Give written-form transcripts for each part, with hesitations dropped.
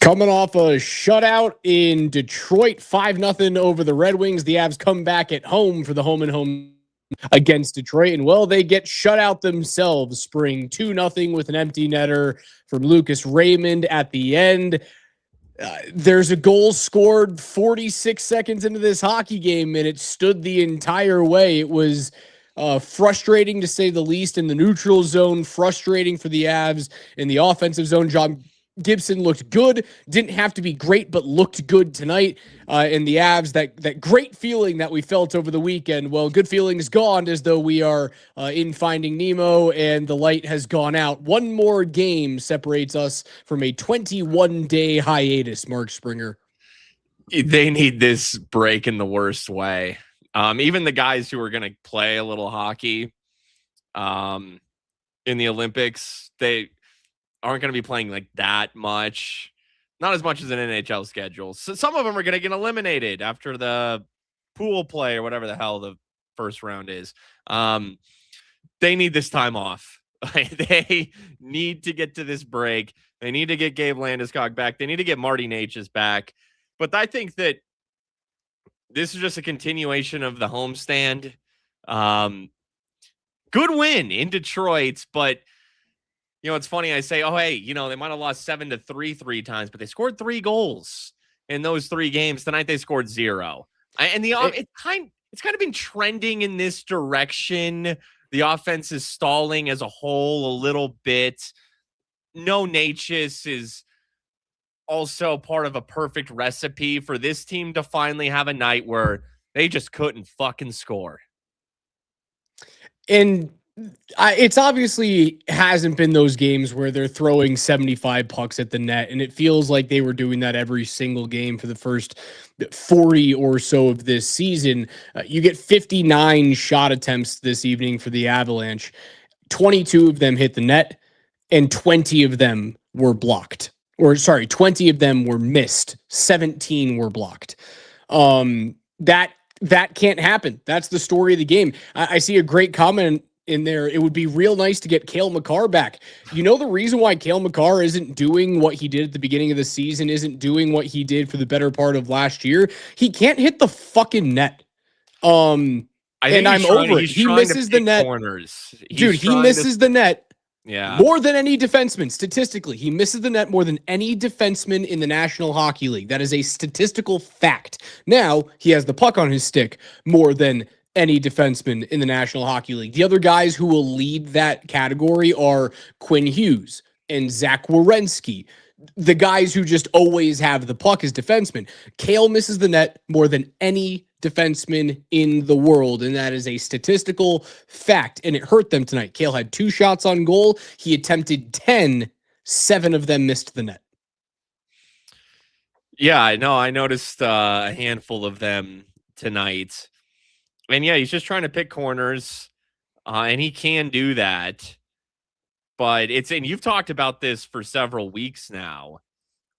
Coming off a shutout in Detroit, 5-0 over the Red Wings. The Avs come back at home for the home and home against Detroit. And, well, they get shut out themselves, Spring 2-0 with an empty netter from Lucas Raymond at the end. There's a goal scored 46 seconds into this hockey game, and it stood the entire way. It was frustrating, to say the least, in the neutral zone, frustrating for the Avs in the offensive zone. John Gibson looked good, didn't have to be great, but looked good tonight. And the Avs, that great feeling that we felt over the weekend, well, good feeling is gone, as though we are in Finding Nemo and the light has gone out. One more game separates us from a 21-day hiatus, Mark Springer. They need this break in the worst way. Even the guys who are going to play a little hockey in the Olympics, they aren't going to be playing like that much. Not as much as an NHL schedule. So some of them are going to get eliminated after the pool play or whatever the hell the first round is. They need this time off. They need to get to this break. They need to get Gabe Landeskog back. They need to get Marty Necas back. But I think that this is just a continuation of the homestand. Good win in Detroit, but you know, it's funny. I say, oh, hey, you know, they might have lost 7-3 three times, but they scored 3 goals in those 3 games. Tonight they scored 0. And it's kind of been trending in this direction. The offense is stalling as a whole a little bit. No, Necas is also part of a perfect recipe for this team to finally have a night where they just couldn't fucking score. And it's obviously hasn't been those games where they're throwing 75 pucks at the net, and it feels like they were doing that every single game for the first 40 or so of this season. You get 59 shot attempts this evening for the Avalanche. 22 of them hit the net, and 20 of them were blocked. 20 of them were missed. 17 were blocked. That can't happen. That's the story of the game. I see a great comment in there. It would be real nice to get Cale Makar back. You know, the reason why Cale Makar isn't doing what he did at the beginning of the season, isn't doing what he did for the better part of last year, he can't hit the fucking net. I'm over it. He misses the net. Corners. Dude, he misses the net. Yeah. More than any defenseman, statistically. He misses the net more than any defenseman in the National Hockey League. That is a statistical fact. Now, he has the puck on his stick more than any defenseman in the National Hockey League. The other guys who will lead that category are Quinn Hughes and Zach Werenski. The guys who just always have the puck as defensemen. Cale misses the net more than any defenseman in the world, and that is a statistical fact, and it hurt them tonight. Cale had 2 shots on goal. He attempted 10. 7 of them missed the net. Yeah, I know. I noticed a handful of them tonight. And yeah, he's just trying to pick corners, and he can do that. But and you've talked about this for several weeks now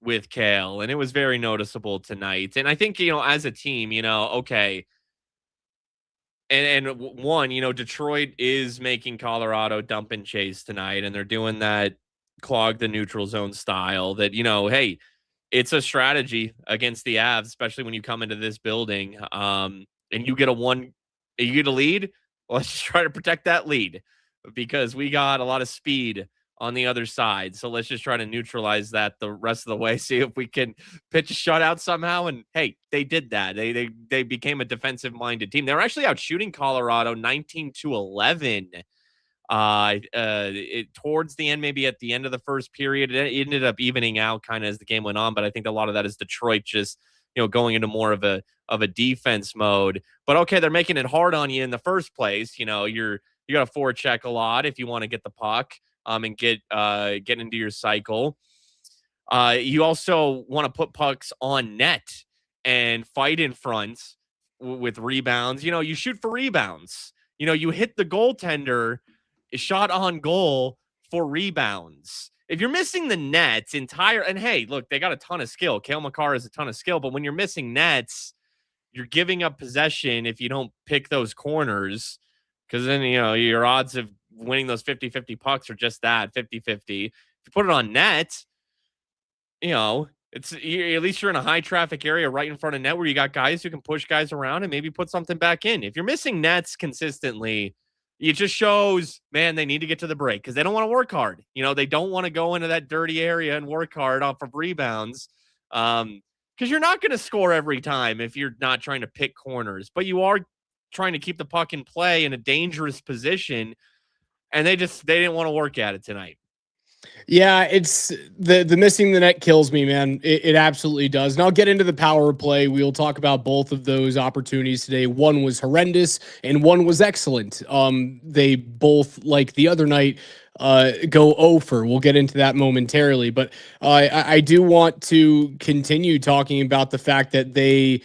with Cale, and it was very noticeable tonight. And I think, you know, as a team, you know, okay. And one, you know, Detroit is making Colorado dump and chase tonight, and they're doing that clog the neutral zone style that, you know, hey, it's a strategy against the Avs, especially when you come into this building. And you get a lead. Well, let's just try to protect that lead because we got a lot of speed on the other side. So let's just try to neutralize that the rest of the way. See if we can pitch a shutout somehow. And hey, they did that. They became a defensive minded team. They were actually out shooting Colorado 19-11. Towards the end, maybe at the end of the first period, it ended up evening out kind of as the game went on. But I think a lot of that is Detroit just, you know, going into more of a defense mode. But okay, they're making it hard on you in the first place. You know, you got to forecheck a lot if you want to get the puck and get into your cycle. You also want to put pucks on net and fight in front with rebounds. You know, you shoot for rebounds. You know, you hit the goaltender shot on goal for rebounds. If you're missing the nets and hey, look, they got a ton of skill. Cale Makar has a ton of skill, but when you're missing nets, you're giving up possession if you don't pick those corners, because then, you know, your odds of winning those 50-50 pucks are just that, 50-50. If you put it on net, you know, At least you're in a high traffic area right in front of net where you got guys who can push guys around and maybe put something back in. If you're missing nets consistently, it just shows, man, they need to get to the break because they don't want to work hard. They don't want to go into that dirty area and work hard off of rebounds. Because you're not going to score every time if you're not trying to pick corners, but you are trying to keep the puck in play in a dangerous position. And they didn't want to work at it tonight. Yeah, it's the missing the net kills me, man. It absolutely does. And I'll get into the power play. We'll talk about both of those opportunities today. One was horrendous and one was excellent. They both, like the other night, go over. We'll get into that momentarily, but I do want to continue talking about the fact that they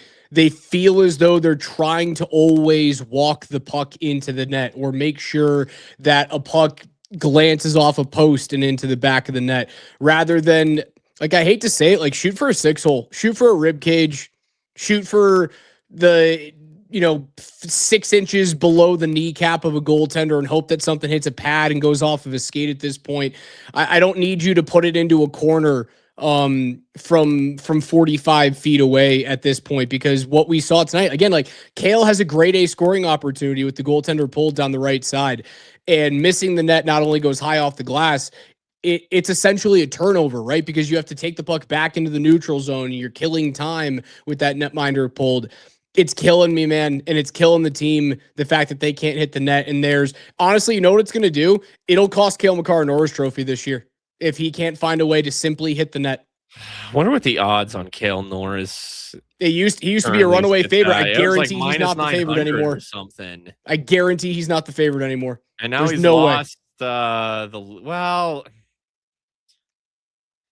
feel as though they're trying to always walk the puck into the net or make sure that a puck glances off a post and into the back of the net rather than, like, I hate to say it, like, shoot for a 6-hole, shoot for a rib cage, shoot for the 6 inches below the kneecap of a goaltender and hope that something hits a pad and goes off of a skate at this point. I don't need you to put it into a corner from 45 feet away at this point, because what we saw tonight, again, like, Kale has a grade A scoring opportunity with the goaltender pulled down the right side, and missing the net not only goes high off the glass, it's essentially a turnover, right? Because you have to take the puck back into the neutral zone and you're killing time with that netminder pulled. It's killing me, man. And it's killing the team, the fact that they can't hit the net. And there's, honestly, you know what it's going to do? It'll cost Cale Makar a Norris Trophy this year if he can't find a way to simply hit the net. I wonder what the odds on Cale Norris. He used to be a runaway favorite. I guarantee he's not the favorite anymore. Or something. I guarantee he's not the favorite anymore. And now he's lost well.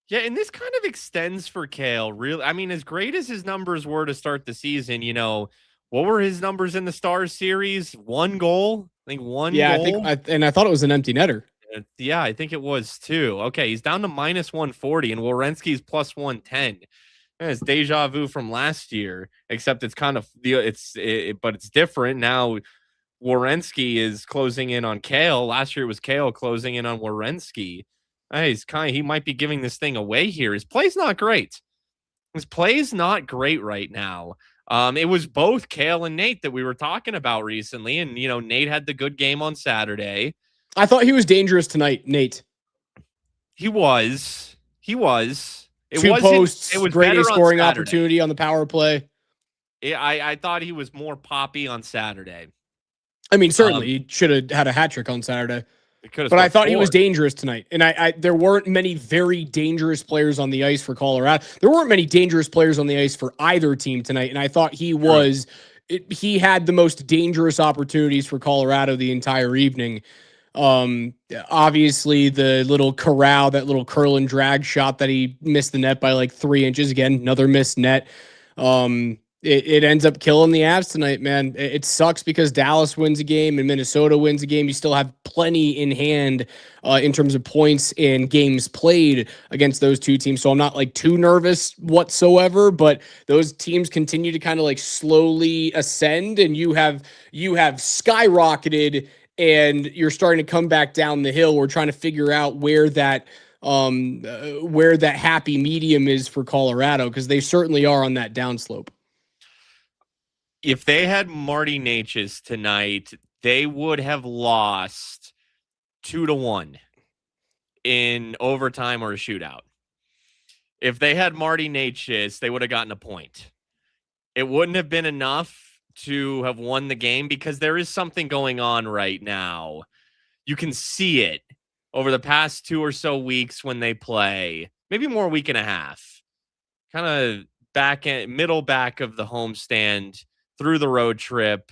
Yeah, and this kind of extends for Cale. Really, I mean, as great as his numbers were to start the season, what were his numbers in the Stars series? 1 goal, I think one. Yeah, goal. I thought it was an empty netter. Yeah, I think it was too. Okay, he's down to minus 140, and Werenski's plus 110. It's deja vu from last year, except it's kind of but it's different now. Werenski is closing in on Cale. Last year it was Cale closing in on Werenski. He might be giving this thing away here. His play's not great. His play's not great right now. It was both Cale and Nate that we were talking about recently, and Nate had the good game on Saturday. I thought he was dangerous tonight, Nate. He was. It 2 posts. It was great scoring on opportunity on the power play. I thought he was more poppy on Saturday. I mean, certainly he should have had a hat trick on Saturday. But I thought he was dangerous tonight. And there weren't many very dangerous players on the ice for Colorado. There weren't many dangerous players on the ice for either team tonight. And I thought he had the most dangerous opportunities for Colorado the entire evening. Obviously the little corral, that little curl and drag shot that he missed the net by like 3 inches. Again, another missed net. It ends up killing the Avs tonight, man. It sucks because Dallas wins a game and Minnesota wins a game. You still have plenty in hand in terms of points and games played against those two teams. So I'm not like too nervous whatsoever, but those teams continue to kind of like slowly ascend, and you have skyrocketed and you're starting to come back down the hill. We're trying to figure out where that happy medium is for Colorado, because they certainly are on that downslope. If they had Marty Necas tonight, they would have lost 2-1 in overtime or a shootout. If they had Marty Necas, they would have gotten a point. It wouldn't have been enough to have won the game, because there is something going on right now. You can see it over the past 2 or so weeks when they play, maybe more, a week and a half, kind of middle back of the homestand through the road trip,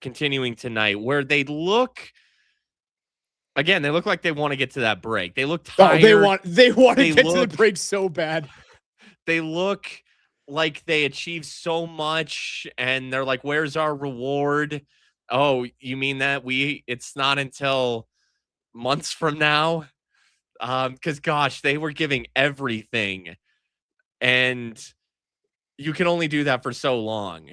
continuing tonight, where they look like they want to get to that break. They look tired. They want to get to the break so bad. They look like they achieved so much, and they're like, where's our reward? Oh, you mean that it's not until months from now? Because gosh, they were giving everything, and you can only do that for so long.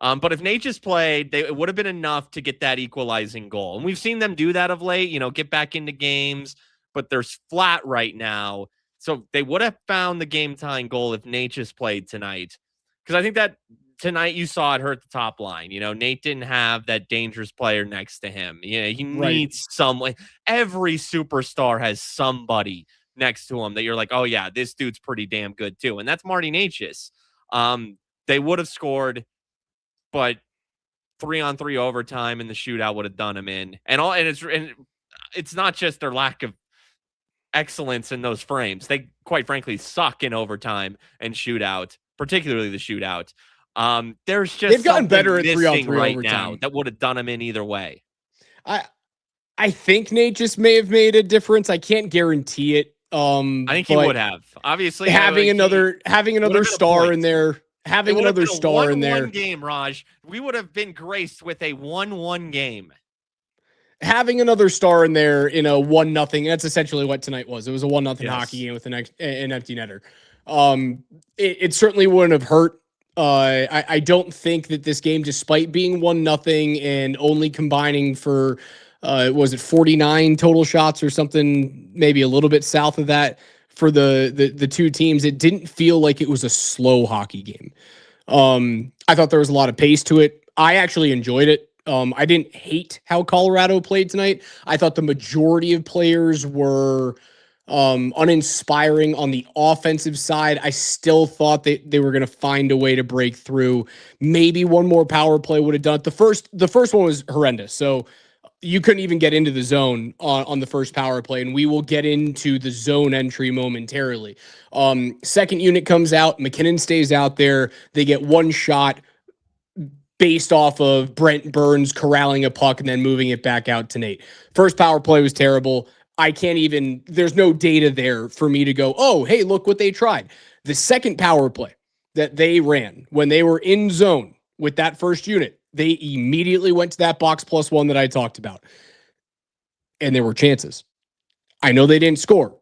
But if Nate just played, it would have been enough to get that equalizing goal. And we've seen them do that of late, get back into games, but they're flat right now. So they would have found the game tying goal if Nate just played tonight. Because I think that tonight you saw it hurt the top line. Nate didn't have that dangerous player next to him. He Right. needs someone. Every superstar has somebody next to him that you're like, oh yeah, this dude's pretty damn good too. And that's Marty Necas. They would have scored, but 3-on-3 overtime and the shootout would have done him in. And it's not just their lack of excellence in those frames. They quite frankly suck in overtime and shootout, particularly the shootout. There's just they've gotten better at 3-on-3 right overtime now that would have done them in either way. I think Nate just may have made a difference. I can't guarantee it. I think he would have. Obviously, having another star in there. Having another star in there. 1-1 game, Raj. We would have been graced with a 1-1 game. Having another star in there in a 1-0, that's essentially what tonight was. It was a 1-0 hockey game with an empty netter. It certainly wouldn't have hurt. I don't think that this game, despite being 1-0 and only combining for, was it 49 total shots or something, maybe a little bit south of that for the two teams, it didn't feel like it was a slow hockey game. I thought there was a lot of pace to it. I actually enjoyed it. I didn't hate how Colorado played tonight. I thought the majority of players were uninspiring on the offensive side. I still thought that they were going to find a way to break through. Maybe one more power play would have done it. The first one was horrendous. So you couldn't even get into the zone on the first power play, and we will get into the zone entry momentarily. Second unit comes out. McKinnon stays out there. They get one shot based off of Brent Burns corralling a puck and then moving it back out to Nate. First power play was terrible. There's no data there for me to go, oh, hey, look what they tried. The second power play that they ran when they were in zone with that first unit, they immediately went to that box plus one that I talked about. And there were chances. I know they didn't score.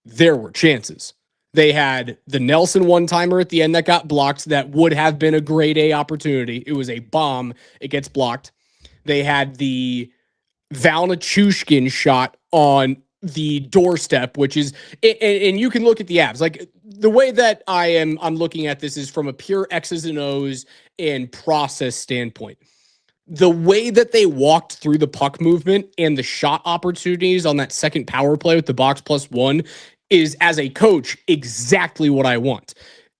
There were chances. They had the Nelson one-timer at the end that got blocked that would have been a grade A opportunity. It was a bomb. It gets blocked. They had the Valnichushkin shot on the doorstep, which is, and you can look at the Avs. Like, the way that I'm looking at this is from a pure X's and O's and process standpoint. The way that they walked through the puck movement and the shot opportunities on that second power play with the box plus one is, as a coach, exactly what I want.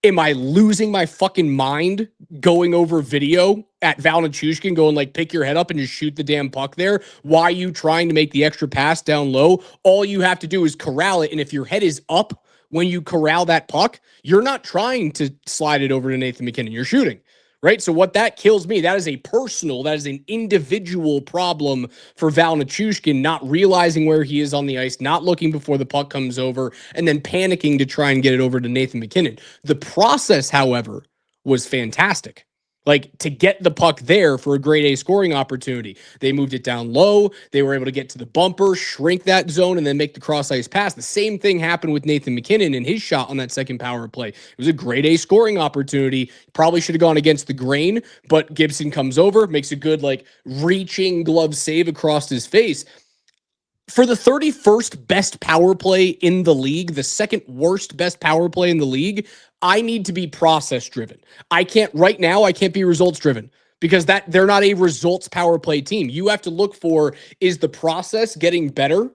Am I losing my fucking mind going over video at Valnichushkin going like, pick your head up and just shoot the damn puck there? Why are you trying to make the extra pass down low? All you have to do is corral it. And if your head is up when you corral that puck, you're not trying to slide it over to Nathan McKinnon. You're shooting. Right. So what that kills me, that is an individual problem for Valnichushkin, not realizing where he is on the ice, not looking before the puck comes over, and then panicking to try and get it over to Nathan McKinnon. The process, however, was fantastic. Like, to get the puck there for a grade A scoring opportunity. They moved it down low. They were able to get to the bumper, shrink that zone, and then make the cross-ice pass. The same thing happened with Nathan McKinnon in his shot on that second power play. It was a grade A scoring opportunity. Probably should have gone against the grain, but Gibson comes over, makes a good, like, reaching glove save across his face. For the 31st best power play in the league, the second worst best power play in the league, I need to be process driven. I can't be results driven because they're not a results power play team. You have to look for, is the process getting better?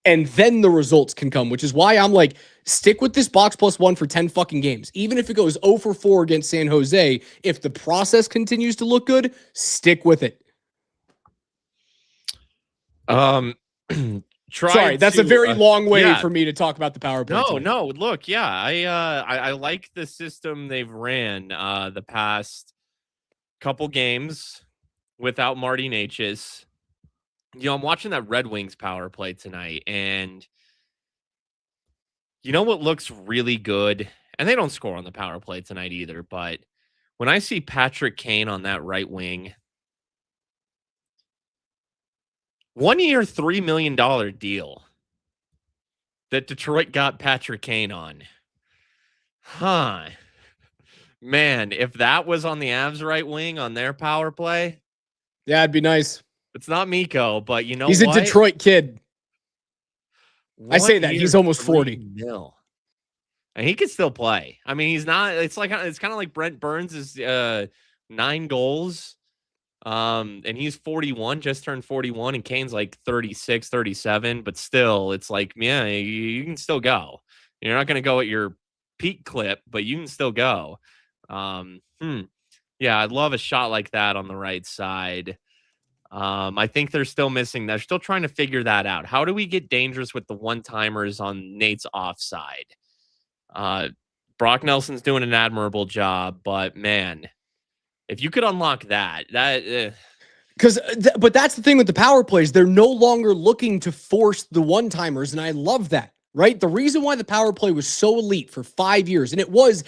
And then the results can come, which is why I'm like, stick with this box plus one for 10 fucking games. Even if it goes 0 for 4 against San Jose, if the process continues to look good, stick with it. Sorry, that's a very long way for me to talk about the power play. No. Look, yeah, I like the system they've ran the past couple games without Marty Necas. I'm watching that Red Wings power play tonight, and you know what looks really good? And they don't score on the power play tonight either, but when I see Patrick Kane on that right wing, 1 year, $3 million deal that Detroit got Patrick Kane on. Man, if that was on the Avs right wing on their power play. Yeah, it'd be nice. It's not Mikko, but you know he's what? a Detroit kid. I say that. He's almost 40. Mil. And he can still play. I mean, he's not. It's kind of like Brent Burns is 9 goals. And he's 41, just turned 41, and Kane's like 36, 37. But still, it's like, yeah, you can still go. You're not going to go at your peak clip, but you can still go. Yeah, I'd love a shot like that on the right side. I think they're still missing. They're still trying to figure that out. How do we get dangerous with the one-timers on Nate's offside? Brock Nelson's doing an admirable job, but man, if you could unlock that. But that's the thing with the power plays. They're no longer looking to force the one-timers, and I love that. Right? The reason why the power play was so elite for 5 years, and it was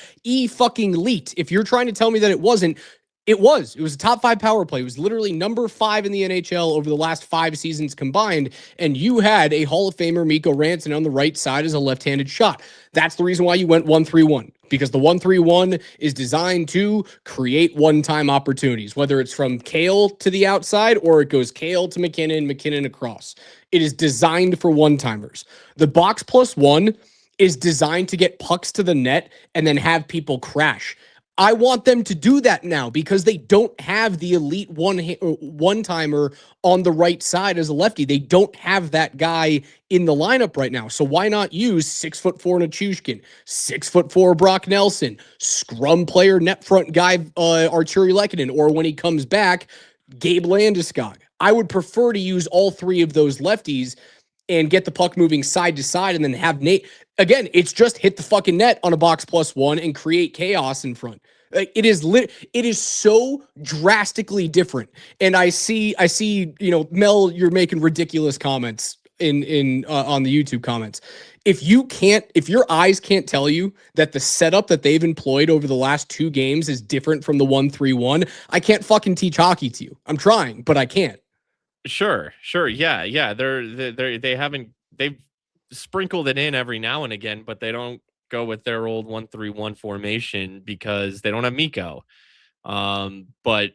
fucking elite. If you're trying to tell me that it wasn't, it was. It was a top 5 power play. It was literally number 5 in the NHL over the last 5 seasons combined. And you had a Hall of Famer, Mikko Rantanen, on the right side as a left-handed shot. That's the reason why you went 1-3-1, because the 1-3-1 is designed to create one-time opportunities, whether it's from Kale to the outside or it goes Kale to McKinnon, McKinnon across. It is designed for one-timers. The box plus one is designed to get pucks to the net and then have people crash. I want them to do that now because they don't have the elite one-timer on the right side as a lefty. They don't have that guy in the lineup right now. So why not use 6'4" Nichushkin, 6'4" Brock Nelson, scrum player, net front guy, Arturi Lehkonen, or when he comes back, Gabe Landeskog. I would prefer to use all 3 of those lefties and get the puck moving side to side and then have Nate. Again, it's just hit the fucking net on a box plus one and create chaos in front. Like, it is so drastically different. And I see, Mel, you're making ridiculous comments in on the YouTube comments. If your eyes can't tell you that the setup that they've employed over the last 2 games is different from the 1-3-1, I can't fucking teach hockey to you. I'm trying, but I can't. Sure. Yeah. They've sprinkled it in every now and again, but they don't go with their old 1-3-1 formation because they don't have Mikko. But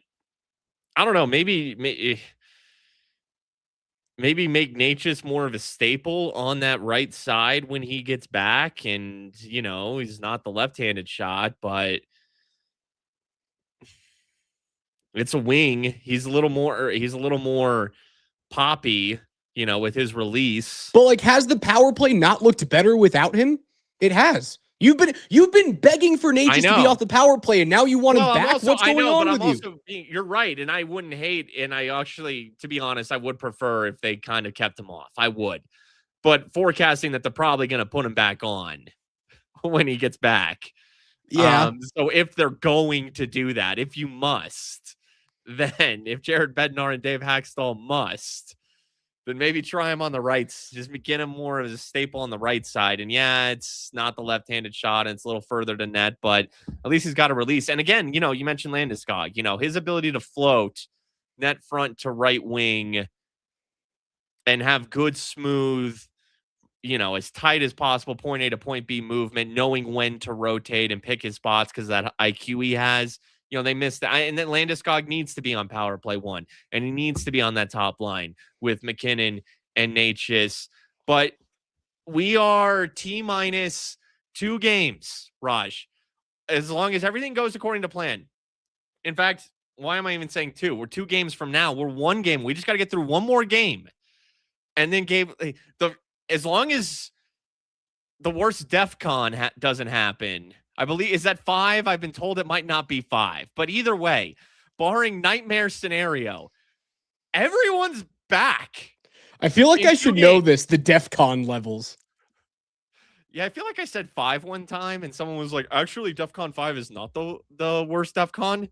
I don't know, maybe make Natchez more of a staple on that right side when he gets back, and he's not the left-handed shot, but it's a wing. He's a little more poppy, with his release. But like, has the power play not looked better without him? It has. You've been begging for Natchez to be off the power play, and now you want him back. What's going on with you? You're right, and I wouldn't hate. And I actually, to be honest, I would prefer if they kind of kept him off. I would, but forecasting that they're probably going to put him back on when he gets back. Yeah. So if they're going to do that, if you must, then if Jared Bednar and Dave Hackstall must, then maybe try him on the right. Just get him more of a staple on the right side. And yeah, it's not the left-handed shot, and it's a little further to net, but at least he's got a release. And again, you mentioned Landeskog, his ability to float net front to right wing and have good, smooth, as tight as possible, point A to point B movement, knowing when to rotate and pick his spots because that IQ he has. They missed that. And then Landeskog needs to be on power play 1, and he needs to be on that top line with McKinnon and Natchez. But we are T-minus 2 games, Raj, as long as everything goes according to plan. In fact, why am I even saying 2? We're 2 games from now. We're 1 game. We just got to get through 1 more game. And then as long as the worst DEF CON doesn't happen, I believe, is that 5? I've been told it might not be 5. But either way, barring nightmare scenario, everyone's back. I feel like I should know this, the DEF CON levels. Yeah, I feel like I said 5 one time, and someone was like, actually, DEF CON 5 is not the worst DEF CON.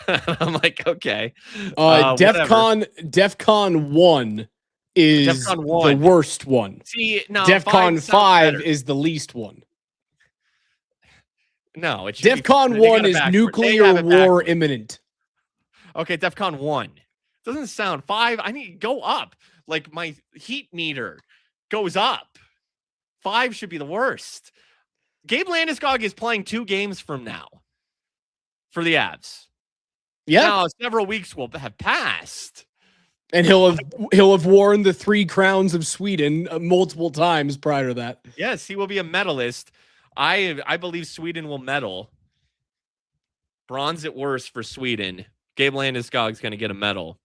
I'm like, okay. DEF CON 1 is the worst one. See, no, DEF CON 5 is the least one. No, it should DEF CON 1 is nuclear war imminent. Okay, DEF CON 1 doesn't sound 5. I need to go up. Like, my heat meter goes up. 5 should be the worst. Gabe Landeskog is playing 2 games from now for the Avs. Yeah, now several weeks will have passed, and he'll have worn the 3 crowns of Sweden multiple times prior to that. Yes, he will be a medalist. I believe Sweden will medal. Bronze at worst for Sweden. Gabe Landeskog's going to get a medal.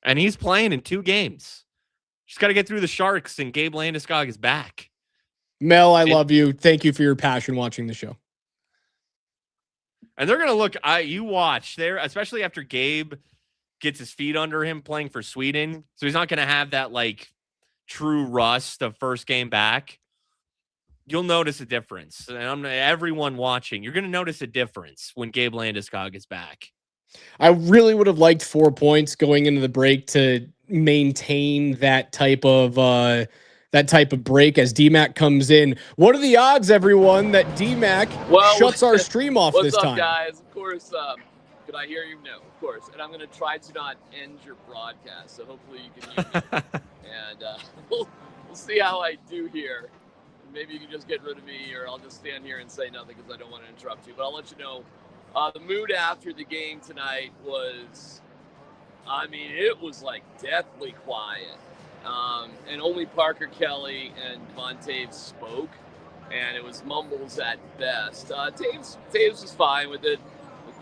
And he's playing in 2 games. Just got to get through the Sharks, and Gabe Landeskog is back. Mel, I love you. Thank you for your passion watching the show. And they're going to look, you watch there, especially after Gabe gets his feet under him playing for Sweden. So he's not going to have that like true rust of first game back. You'll notice a difference. And everyone watching, you're going to notice a difference when Gabe Landeskog is back. I really would have liked 4 points going into the break to maintain that type of break as DMAC comes in. What are the odds, everyone, that DMAC shuts our stream off this time? What's up, guys? Of course, could I hear you? No, of course. And I'm going to try to not end your broadcast, so hopefully you can hear me. And we'll see how I do here. Maybe you can just get rid of me, or I'll just stand here and say nothing because I don't want to interrupt you. But I'll let you know. The mood after the game tonight was, it was like deathly quiet. And only Parker Kelly and Montaves spoke, and it was mumbles at best. Taves was fine with it.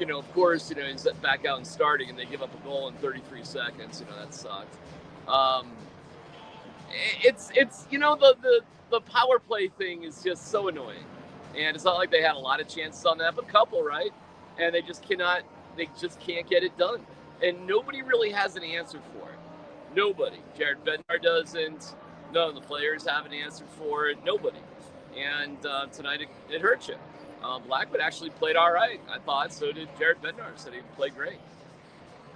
Of course, he's back out and starting, and they give up a goal in 33 seconds. That sucked. It's the power play thing is just so annoying, and it's not like they had a lot of chances on that, but a couple, right? And they just can't get it done, and nobody really has an answer for it. Nobody. Jared Bednar doesn't. None of the players have an answer for it. Nobody. And tonight it hurt you. Blackwood actually played all right, I thought. So did Jared Bednar. Said he played great.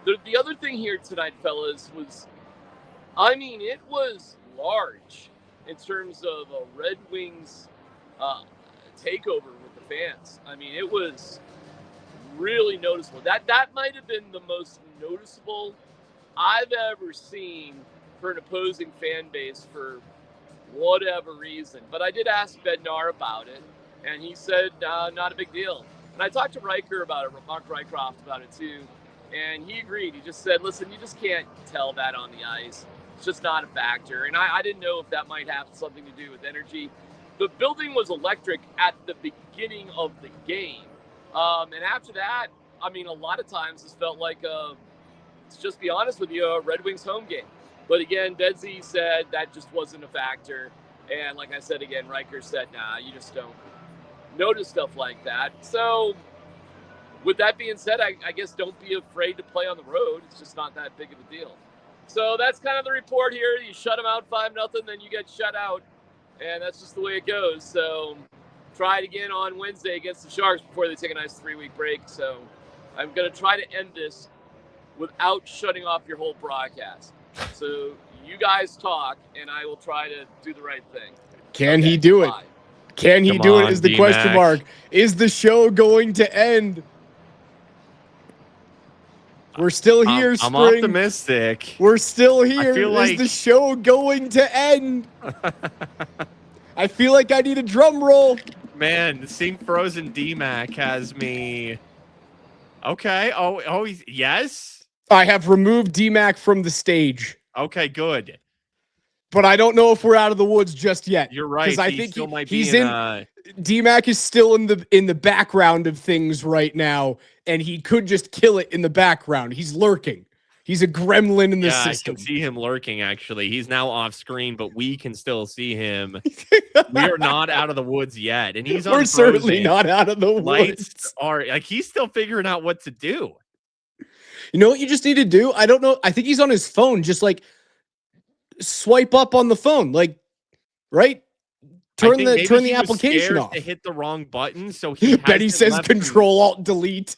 The other thing here tonight, fellas, was, it was large in terms of a Red Wings takeover with the fans. It was really noticeable. That might have been the most noticeable I've ever seen for an opposing fan base for whatever reason. But I did ask Bednar about it, and he said not a big deal. And I talked to Riker about it, Mark Rycroft about it too, and he agreed. He just said, listen, you just can't tell that on the ice. It's just not a factor. And I didn't know if that might have something to do with energy. The building was electric at the beginning of the game. And after that, a lot of times this felt like let's just be honest with you, a Red Wings home game. But again, Bedsy said that just wasn't a factor. And like I said again, Riker said, nah, you just don't notice stuff like that. So with that being said, I guess don't be afraid to play on the road. It's just not that big of a deal. So that's kind of the report here. You shut them out 5-0, then you get shut out. And that's just the way it goes. So try it again on Wednesday against the Sharks before they take a nice 3-week break. So I'm going to try to end this without shutting off your whole broadcast. So you guys talk, and I will try to do the right thing. Can he do it? Can he do it is the question mark. Is the show going to end? We're still here, Spring. I'm optimistic. We're still here. I feel like... Is the show going to end? I feel like I need a drum roll. Man, seeing Frozen DMAC has me... Okay. Oh, yes? I have removed DMAC from the stage. Okay, good. But I don't know if we're out of the woods just yet. You're right. Because I think he's in. DMAC is still in the background of things right now, and he could just kill it in the background. He's lurking. He's a gremlin in the system. I can see him lurking, actually. He's now off screen, but we can still see him. We are not out of the woods yet. And he's We're certainly not out of the woods. He's still figuring out what to do. You know what you just need to do? I don't know. I think he's on his phone. Just like swipe up on the phone. Like, right? Turn the application off. To hit the wrong button, so he bet he says Control Alt Delete.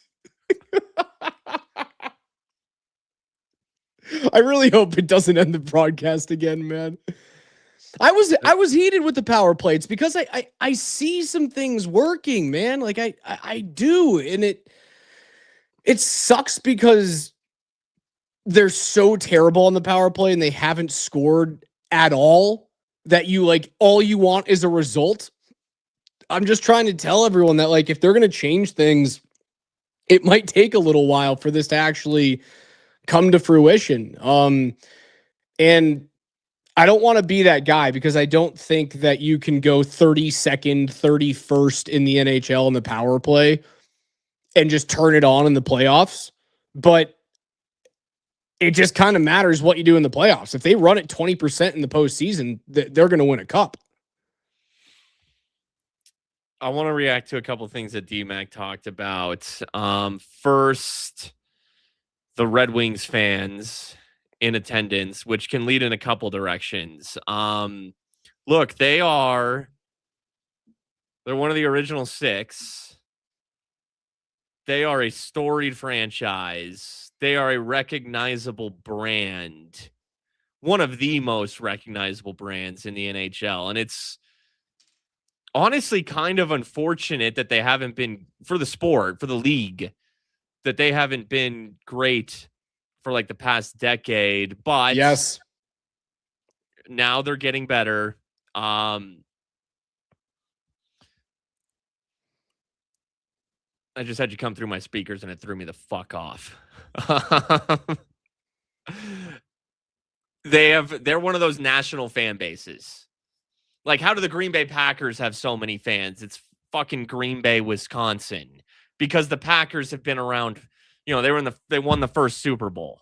I really hope it doesn't end the broadcast again, man. I was heated with the power play. It's because I see some things working, man. Like I do, and it sucks because they're so terrible on the power play and they haven't scored at all that all you want is a result. I'm just trying to tell everyone that if they're going to change things, it might take a little while for this to actually come to fruition. And I don't want to be that guy because I don't think that you can go 32nd, 31st in the NHL in the power play and just turn it on in the playoffs. But it just kind of matters what you do in the playoffs. If they run it 20% in the postseason, they're going to win a cup. I want to react to a couple of things that DMAC talked about. First, the Red Wings fans in attendance, which can lead in a couple directions. Look, they're one of the original six. They are a storied franchise. They are a recognizable brand. One of the most recognizable brands in the NHL. And it's honestly kind of unfortunate that they haven't been, for the sport, for the league, that they haven't been great for like the past decade. But yes, now they're getting better. I just had you come through my speakers and it threw me the fuck off. They're one of those national fan bases. Like, how do the Green Bay Packers have so many fans? It's fucking Green Bay, Wisconsin, because the Packers have been around. You know, they won the first Super Bowl.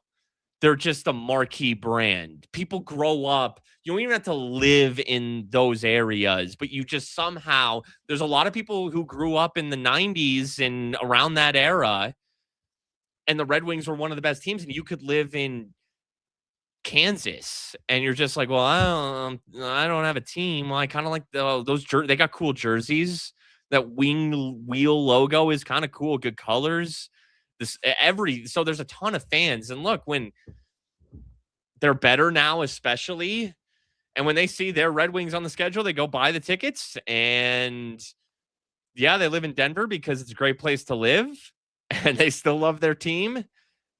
They're just a marquee brand. People grow up. You don't even have to live in those areas, but you just somehow, there's a lot of people who grew up in the 90s and around that era, and the Red Wings were one of the best teams, and you could live in Kansas and you're just like, well, I don't have a team. Well, I kind of like those they got cool jerseys. That wheel logo is kind of cool, good colors. So there's a ton of fans, and look, when they're better now, especially, and when they see their Red Wings on the schedule, they go buy the tickets. And yeah, they live in Denver because it's a great place to live, and they still love their team.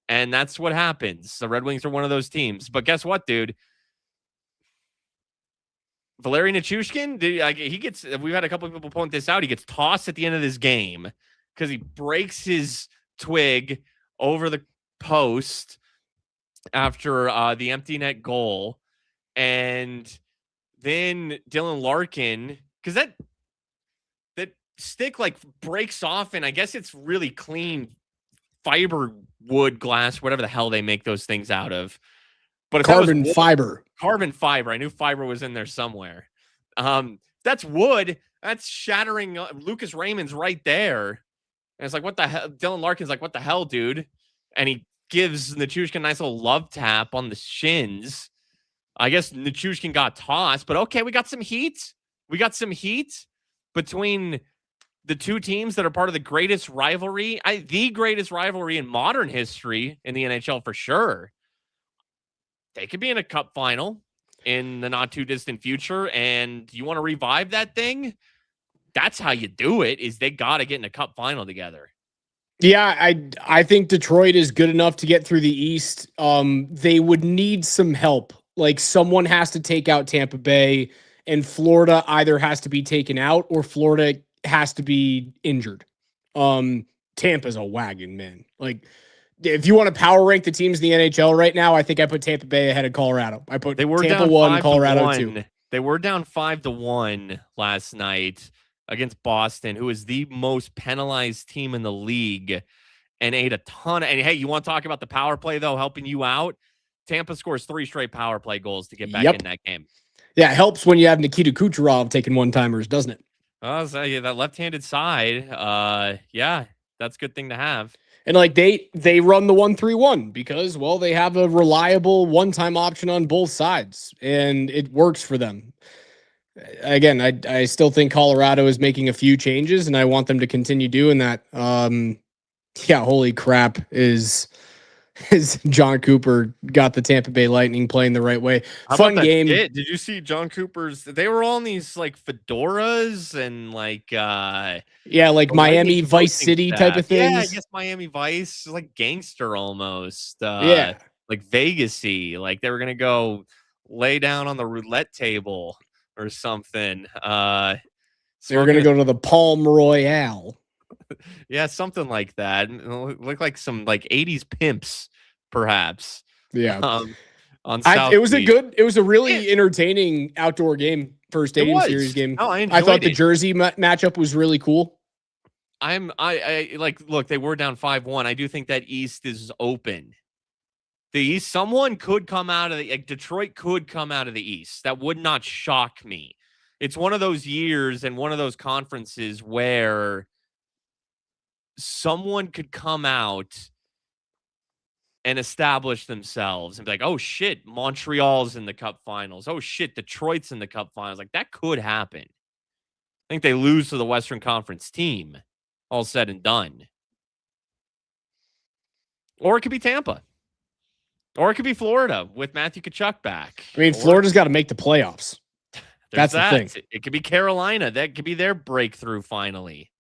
And that's what happens. The Red Wings are one of those teams. But guess what, dude? Valeri Nichushkin, we've had a couple of people point this out. He gets tossed at the end of this game because he breaks his twig over the post after the empty net goal. And then Dylan Larkin, because that stick like breaks off, and I guess it's really clean fiber wood glass, whatever the hell they make those things out of. But carbon fiber. I knew fiber was in there somewhere. That's wood. That's shattering. Lucas Raymond's right there. And it's like, what the hell? Dylan Larkin's like, what the hell, dude? And he gives Nichushkin a nice little love tap on the shins. I guess Nichushkin got tossed, but okay, we got some heat. Between the two teams that are part of the greatest rivalry, the greatest rivalry in modern history in the NHL for sure. They could be in a cup final in the not too distant future. And you want to revive that thing? That's how you do it, is they got to get in a cup final together. Yeah, I think Detroit is good enough to get through the East. They would need some help. Like, someone has to take out Tampa Bay, and Florida either has to be taken out or Florida has to be injured. Tampa's a wagon, man. Like, if you want to power rank the teams in the NHL right now, I think I put Tampa Bay ahead of Colorado. I put Tampa down 1, Colorado 2. They were down 5-1 last night against Boston, who is the most penalized team in the league and ate a ton. And hey, you want to talk about the power play, though, helping you out? Tampa scores 3 straight power play goals to get back in that game. Yeah, it helps when you have Nikita Kucherov taking one-timers, doesn't it? So yeah, that left-handed side, yeah, that's a good thing to have. And like they run the 1-3-1 because, well, they have a reliable one-time option on both sides, and it works for them. Again, I still think Colorado is making a few changes, and I want them to continue doing that. Yeah, holy crap, is John Cooper got the Tampa Bay Lightning playing the right way. Fun game. Did you see John Cooper's? They were all in these like fedoras and like like Miami Vice City type of things. Yeah, I guess Miami Vice, like gangster almost. Like Vegas-y. Like they were gonna go lay down on the roulette table or something. They were gonna go to the Palm Royale. Yeah, something like that. Look like some like 80s pimps, perhaps. Yeah. on South It was Beach. it was a really entertaining outdoor game for a Stadium Series game. Oh, I thought the it. jersey matchup was really cool. I like, look, they were down 5-1. I do think that East is open. The East, someone could come out of Detroit could come out of the East. That would not shock me. It's one of those years and one of those conferences where someone could come out and establish themselves and be like, oh shit, Montreal's in the Cup Finals. Oh shit, Detroit's in the Cup Finals. Like, that could happen. I think they lose to the Western Conference team, all said and done. Or it could be Tampa. Or it could be Florida with Matthew Tkachuk back. I mean, Florida's got to make the playoffs. That's the thing. It could be Carolina. That could be their breakthrough finally.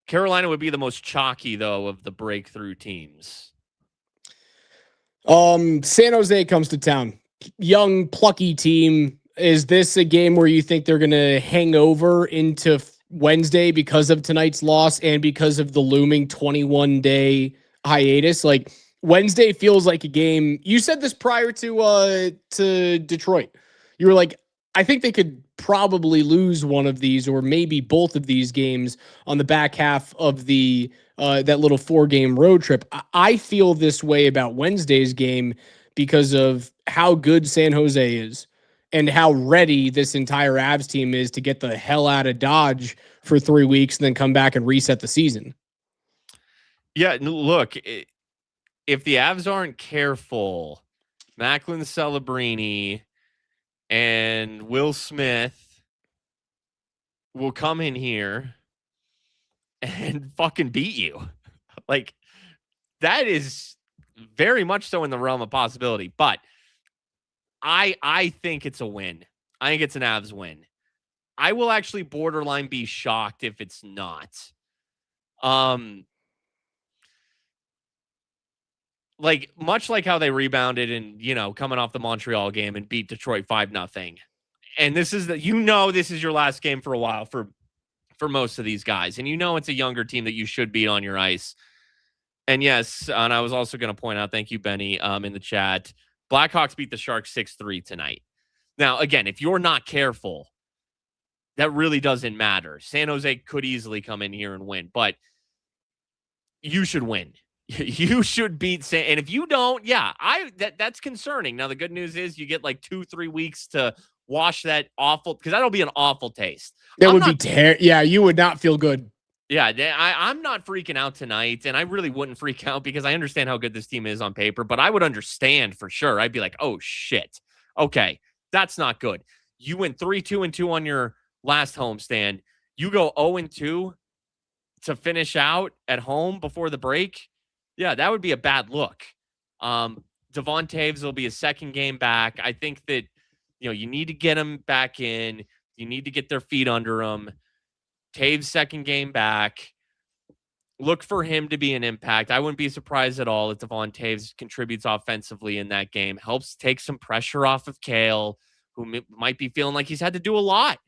Carolina would be the most chalky, though, of the breakthrough teams. San Jose comes to town. Young, plucky team. Is this a game where you think they're going to hang over into Wednesday because of tonight's loss and because of the looming 21-day hiatus? Like, Wednesday feels like a game. You said this prior to Detroit. You were like, I think they could probably lose one of these or maybe both of these games on the back half of the that little 4-game road trip. I feel this way about Wednesday's game because of how good San Jose is and how ready this entire Avs team is to get the hell out of Dodge for 3 weeks and then come back and reset the season. Yeah, look, if the Avs aren't careful, Macklin Celebrini and Will Smith will come in here and fucking beat you. Like, that is very much so in the realm of possibility. But I think it's a win. I think it's an Avs win. I will actually borderline be shocked if it's not. Like, much like how they rebounded and, coming off the Montreal game and beat Detroit 5-0. And this is this is your last game for a while for most of these guys. And it's a younger team that you should beat on your ice. And yes, and I was also going to point out, thank you, Benny, in the chat, Blackhawks beat the Sharks 6-3 tonight. Now, again, if you're not careful, that really doesn't matter. San Jose could easily come in here and win, but you should win. You should beat and if you don't, that's concerning. Now, the good news is you get like 2-3 weeks to wash that awful, because that'll be an awful taste. That would be terrible. Yeah, you would not feel good. Yeah, I'm not freaking out tonight, and I really wouldn't freak out because I understand how good this team is on paper, but I would understand for sure. I'd be like, oh, shit. Okay, that's not good. You went 3-2-2 on your last homestand. You go 0-2 to finish out at home before the break. Yeah, that would be a bad look. Devon Toews will be a second game back. I think that, you need to get him back in. You need to get their feet under him. Toews' second game back. Look for him to be an impact. I wouldn't be surprised at all if Devon Toews contributes offensively in that game. Helps take some pressure off of Cale, who might be feeling like he's had to do a lot,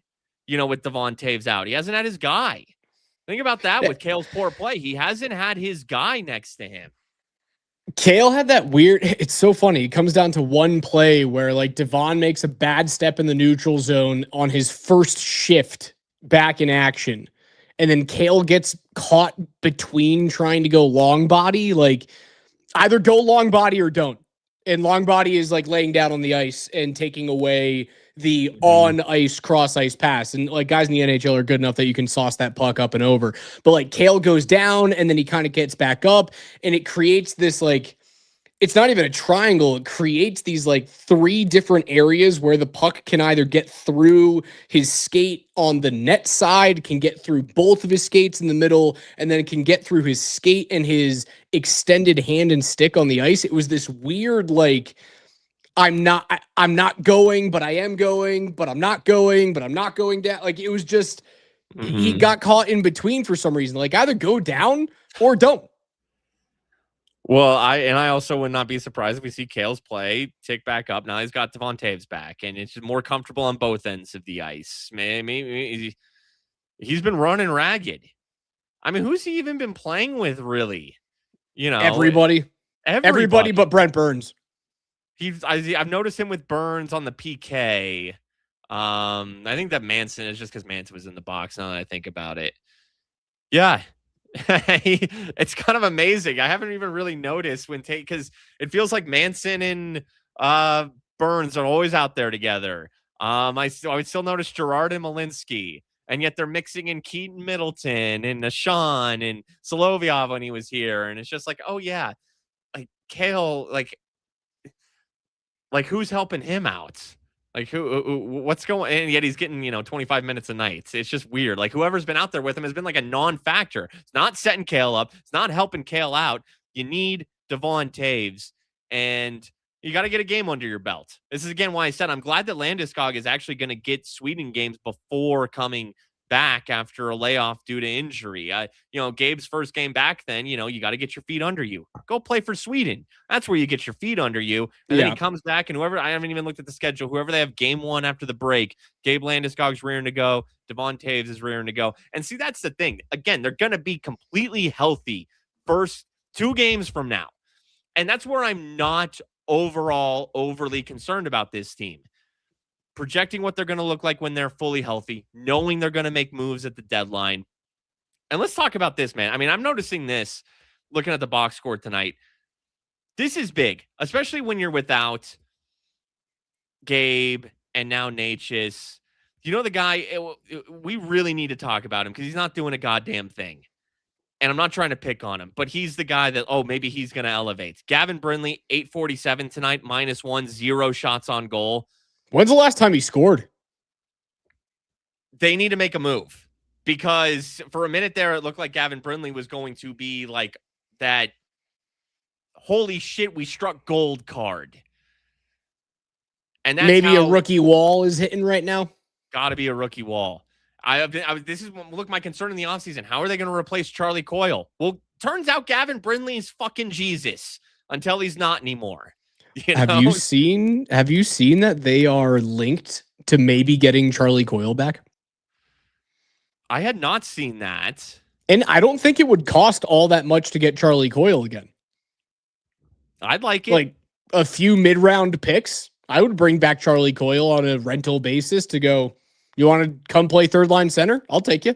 with Devon Toews out. He hasn't had his guy. Think about that with Cale's poor play. He hasn't had his guy next to him. Cale had that weird, it's so funny. It comes down to one play where like Devon makes a bad step in the neutral zone on his first shift back in action. And then Cale gets caught between trying to go long body, like either go long body or don't. And long body is like laying down on the ice and taking away the on ice cross ice pass. And like guys in the NHL are good enough that you can sauce that puck up and over. But like Cale goes down and then he kind of gets back up and it creates this like, it's not even a triangle. It creates these like 3 different areas where the puck can either get through his skate on the net side, can get through both of his skates in the middle, and then it can get through his skate and his extended hand and stick on the ice. It was this weird, like, I'm not going, but I am going, but I'm not going, but I'm not going down. Like, it was just, he got caught in between for some reason. Like, either go down or don't. Well, I also would not be surprised if we see Cale's play tick back up. Now he's got Devon Toews back, and it's more comfortable on both ends of the ice. Maybe he's been running ragged. I mean, who's he even been playing with, really? Everybody but Brent Burns. I've noticed him with Burns on the PK. I think that Manson is just because Manson was in the box. Now that I think about it, yeah, it's kind of amazing. I haven't even really noticed because it feels like Manson and Burns are always out there together. I still notice Gerard and Malinsky, and yet they're mixing in Keaton Middleton and Nashawn and Solovyov when he was here, and it's just like, oh yeah, like Kale, like who's helping him out? Like what's going? And yet he's getting 25 minutes a night. It's just weird. Like whoever's been out there with him has been like a non-factor. It's not setting Kale up. It's not helping Kale out. You need Devon Taves, and you got to get a game under your belt. This is again why I said I'm glad that Landeskog is actually going to get Sweden games before coming back after a layoff due to injury. Gabe's first game back, then you got to get your feet under you. Go play for Sweden. That's where you get your feet under you. And then he comes back, and whoever, I haven't even looked at the schedule, whoever they have game one after the break, Gabe Landeskog's rearing to go, Devon Taves is rearing to go. And see, that's the thing. Again, they're going to be completely healthy first 2 games from now. And that's where I'm not overall overly concerned about this team. Projecting what they're going to look like when they're fully healthy, knowing they're going to make moves at the deadline. And let's talk about this, man. I mean, I'm noticing this looking at the box score tonight. This is big, especially when you're without Gabe and now Natchez. The guy, we really need to talk about him because he's not doing a goddamn thing. And I'm not trying to pick on him, but he's the guy that, maybe he's going to elevate. Gavin Brindley, 847 tonight, -1, 0 shots on goal. When's the last time he scored? They need to make a move because for a minute there, it looked like Gavin Brindley was going to be like that. Holy shit, we struck gold card. And that's maybe a rookie wall is hitting right now. Got to be a rookie wall. This is my concern in the offseason. How are they going to replace Charlie Coyle? Well, turns out Gavin Brindley is fucking Jesus until he's not anymore. Have you seen that they are linked to maybe getting Charlie Coyle back? I had not seen that. And I don't think it would cost all that much to get Charlie Coyle again. I'd like it. Like a few mid-round picks. I would bring back Charlie Coyle on a rental basis to go, you want to come play third line center? I'll take you.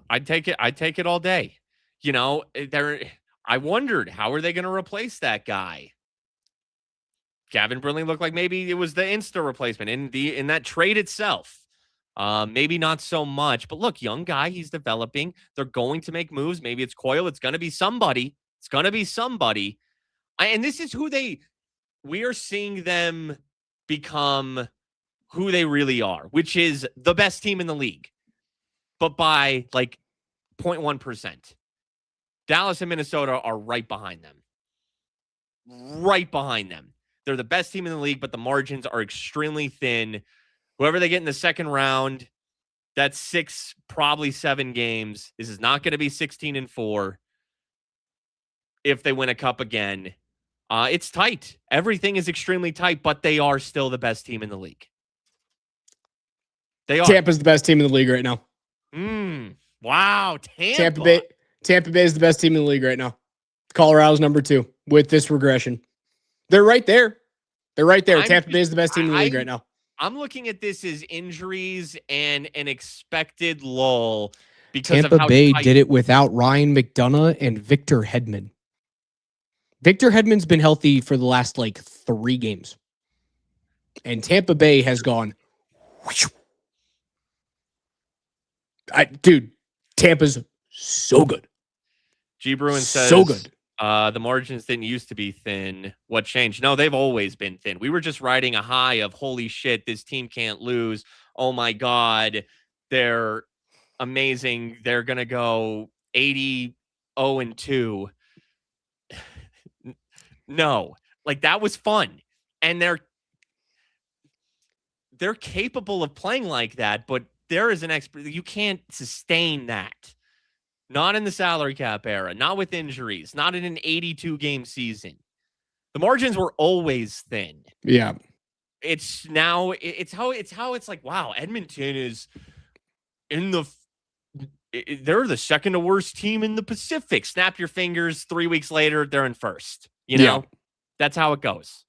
I'd take it. I'd take it all day. I wondered, how are they going to replace that guy? Gavin Brindley looked like maybe it was the Insta replacement in that trade itself. Maybe not so much, but look, young guy, he's developing. They're going to make moves. Maybe it's Coyle. It's going to be somebody. And this is we are seeing them become who they really are, which is the best team in the league, but by like 0.1%. Dallas and Minnesota are right behind them. They're the best team in the league, but the margins are extremely thin. Whoever they get in the second round, that's 6, probably 7 games. This is not going to be 16-4 if they win a cup again. It's tight. Everything is extremely tight, but they are still the best team in the league. They are. Tampa's the best team in the league right now. Wow, Tampa Bay is the best team in the league right now. Colorado's number 2 with this regression. They're right there. Tampa Bay is the best team in the league right now. I'm looking at this as injuries and an expected lull because Tampa Bay did it without Ryan McDonough and Victor Hedman. Victor Hedman's been healthy for the last 3 games. And Tampa Bay has gone. Tampa's so good. G. Bruin says so good. The margins didn't used to be thin. What changed? No, they've always been thin. We were just riding a high of holy shit, this team can't lose. Oh my God, they're amazing. They're gonna go 80-0-2. No, that was fun, and they're capable of playing like that. But there is you can't sustain that. Not in the salary cap era, not with injuries, not in an 82-game season. The margins were always thin. Yeah. It's like, wow, Edmonton is they're the second to worst team in the Pacific. Snap your fingers, 3 weeks later, they're in first. Yeah. That's how it goes.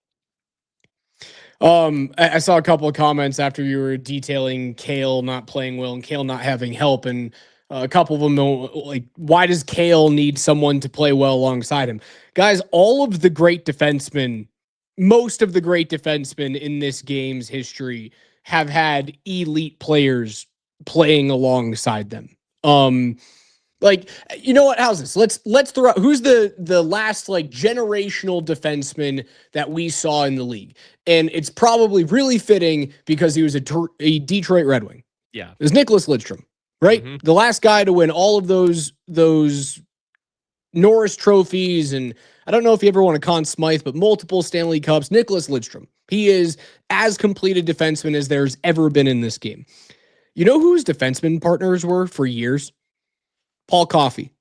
I saw a couple of comments after you were detailing Kale not playing well and Kale not having help, and a couple of them like, why does Kale need someone to play well alongside him? Guys, all of the great defensemen, most of the great defensemen in this game's history have had elite players playing alongside them. Like, you know what? How's this? Let's throw out who's the last like generational defenseman that we saw in the league, and it's probably really fitting because he was a Detroit Red Wing. Yeah, It was Nicholas Lidstrom, right? Mhm. The last guy to win all of those Norris trophies, and I don't know if you ever won a Conn Smythe, but multiple Stanley Cups. Nicholas Lidstrom. He is as complete a defenseman as there's ever been in this game. You know who his defenseman partners were for years? Paul Coffey,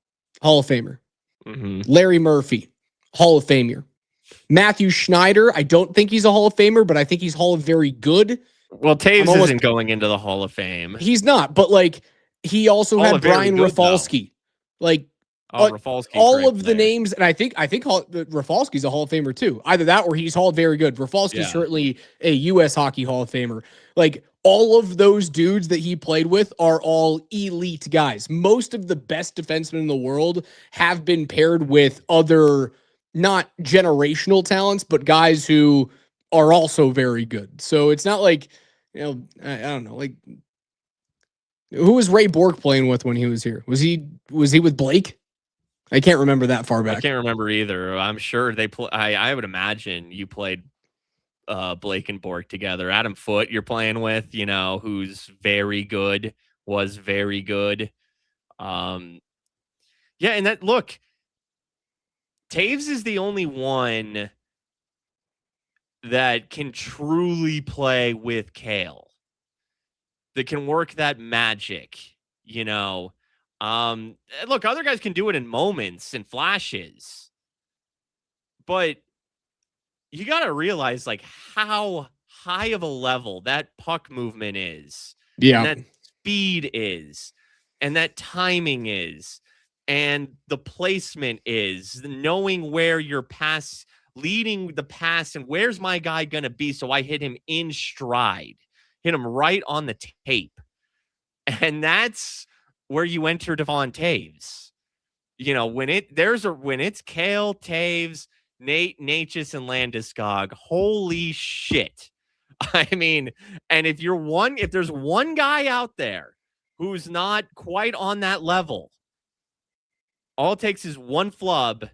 Hall of Famer. Mhm. Larry Murphy, Hall of Famer. Matthew Schneider, I don't think he's a Hall of Famer, but I think he's Hall of Very Good. Well, Taves isn't going into the Hall of Fame. He's not, but like he also had Brian Rafalski. Like Rafalski, all of the names, and I think Rafalski's a Hall of Famer too. Either that or he's Hall of Very Good. Rafalski's certainly a U.S. Hockey Hall of Famer. Like all of those dudes that he played with are all elite guys. Most of the best defensemen in the world have been paired with other not generational talents, but guys who are also very good. So it's not like, I don't know, like who was Ray Bork playing with when he was here? Was he with Blake? I can't remember that far back. I can't remember either. I'm sure they play. I would imagine you played Blake and Bork together. Adam Foote you're playing with, who's very good, was very good. Yeah, and that look, Taves is the only one that can truly play with Kale, that can work that magic, Look, other guys can do it in moments and flashes, but you got to realize like how high of a level that puck movement is, Yeah, and that speed is, and that timing is, and the placement is, knowing where your pass, leading the pass, and where's my guy going to be so I hit him in stride, hit him right on the tape. And that's where you enter Devon Taves. When it's Kale, Taves, Nate, Natchez, and Landeskog, holy shit. I mean, and if there's one guy out there who's not quite on that level, all it takes is one flub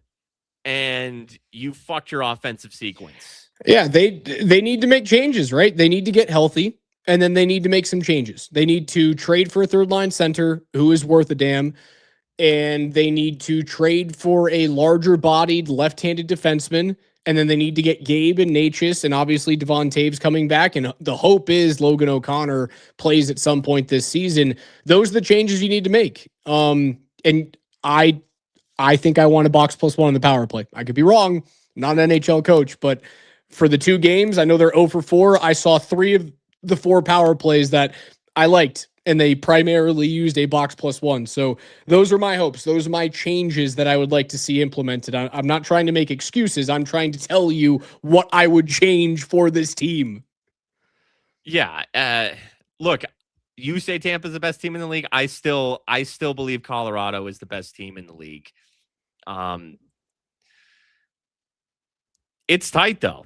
and you fucked your offensive sequence. Yeah, they need to make changes, right? They need to get healthy, and then they need to make some changes. They need to trade for a third line center who is worth a damn, and they need to trade for a larger bodied left-handed defenseman, and then they need to get Gabe and Natchez and obviously Devon Taves coming back, and the hope is Logan O'Connor plays at some point this season. Those are the changes you need to make. And I think I want a box +1 on the power play. I could be wrong. I'm not an NHL coach, but for the 2 games, I know they're 0 for 4. I saw 3 of the 4 power plays that I liked, and they primarily used a box +1. So those are my hopes. Those are my changes that I would like to see implemented. I'm not trying to make excuses. I'm trying to tell you what I would change for this team. Yeah. Look, you say Tampa's the best team in the league. I still believe Colorado is the best team in the league. It's tight though.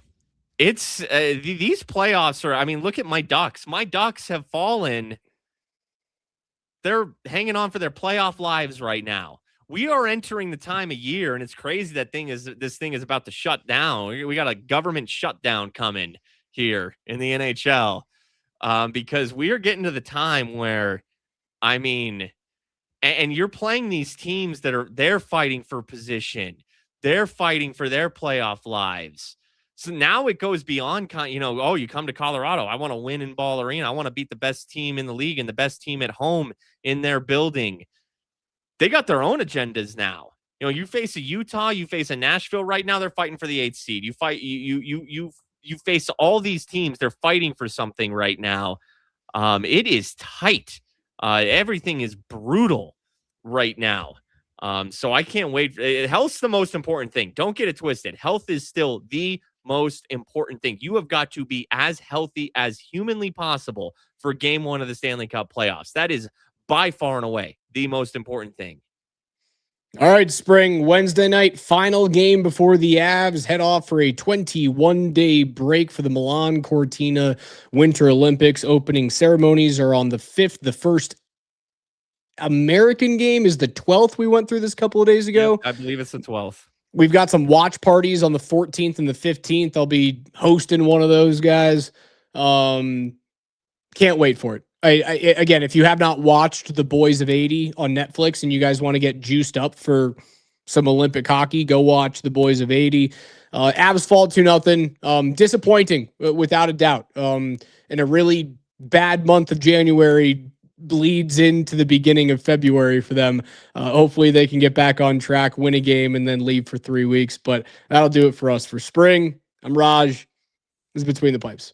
It's these playoffs are. I mean, look at my Ducks. My Ducks have fallen. They're hanging on for their playoff lives right now. We are entering the time of year, and it's crazy this thing is about to shut down. We got a government shutdown coming here in the NHL, because we are getting to the time where, I mean, and you're playing these teams that they're fighting for position. They're fighting for their playoff lives. So now it goes beyond, you come to Colorado. I want to win in Ball Arena. I want to beat the best team in the league and the best team at home in their building. They got their own agendas now. You face a Utah, you face a Nashville right now. They're fighting for the 8th seed. You face all these teams. They're fighting for something right now. It is tight. Everything is brutal right now. So I can't wait. Health's the most important thing. Don't get it twisted. Health is still the most important thing. You have got to be as healthy as humanly possible for game 1 of the Stanley Cup playoffs. That is by far and away the most important thing. All right, Spring, Wednesday night, final game before the Avs head off for a 21-day break for the Milan Cortina Winter Olympics. Opening ceremonies are on the 5th. The first American game is the 12th. We went through this a couple of days ago. Yep, I believe it's the 12th. We've got some watch parties on the 14th and the 15th. I'll be hosting one of those guys. Can't wait for it. Again, if you have not watched The Boys of 80 on Netflix and you guys want to get juiced up for some Olympic hockey, go watch The Boys of 80. Avs fall 2-0. Disappointing, without a doubt. And a really bad month of January bleeds into the beginning of February for them. Hopefully they can get back on track, win a game, and then leave for 3 weeks. But that'll do it for us for spring. I'm Raj. This is Between the Pipes.